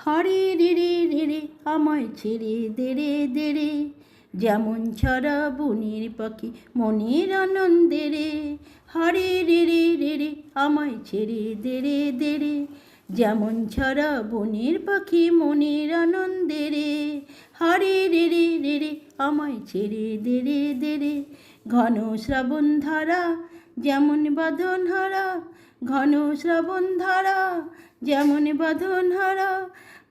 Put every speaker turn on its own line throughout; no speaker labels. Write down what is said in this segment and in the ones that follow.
হরে রে রে রে রে আমায় ছেড়ে দে রে দে রে, যেমন ছড়া বনের পাখি মনের আনন্দে রে। হরে রে রে রে রে আমায় ছেড়ে দে রে দে রে, যেমন ছড়া বনের পাখি মনের আনন্দে রে। হরে রে রে রে রে আমায় ছেড়ে দে রে দে রে, ঘন শ্রাবণ ধারা যেমন বাঁধন হারা, ঘন শ্রাবণ ধারা যেমন বাঁধন হারা,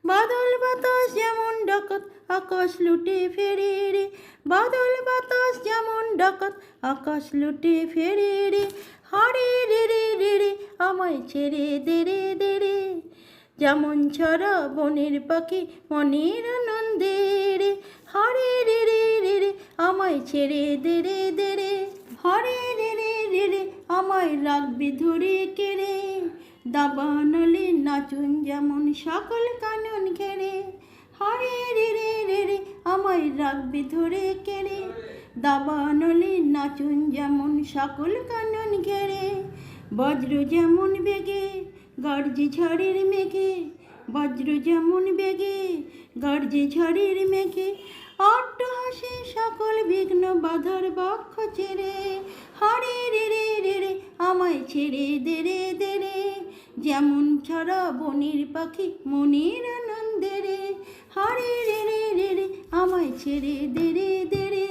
বাদল বাতাস যেমন ডাকাত আকাশ লুটে ফেরে রে, বাদল বাতাস যেমন ডাকাত আকাশ লুটে ফেরে রে। হরে রে রে রে রে আমায় ছেড়ে দে রে দে রে, যেমন ছড়া বনের পাখি মনের আনন্দে রে। হরে রে রে রে রে আমায় ছেড়ে দে রে দে রে, হরে রে রে রে রে আমায় রাখবি ধরে কেড়ে, দাবানলে নাচুন যেমন সকল কানন ঘেরে। হরে রে রে রে রে আমায় রাখবি ধরে কেড়ে, দাবানলে নাচুন যেমন সকল কানন ঘেরে। বজ্র যেমন বেগে গর্জে ঝড়ের মেঘে, বজ্র যেমন বেগে গর্জে ঝড়ের মেঘে, অট্টহাসি সকল বিঘ্ন বাধার বক্ষ ছেড়ে। হরে রে রে রে রে আমায় ছেড়ে দে রে দে রে, যেমন ছড়া বনের পাখি মনের আনন্দে রে। হরে রে রে রে রে আমায় ছেড়ে দে রে দে রে।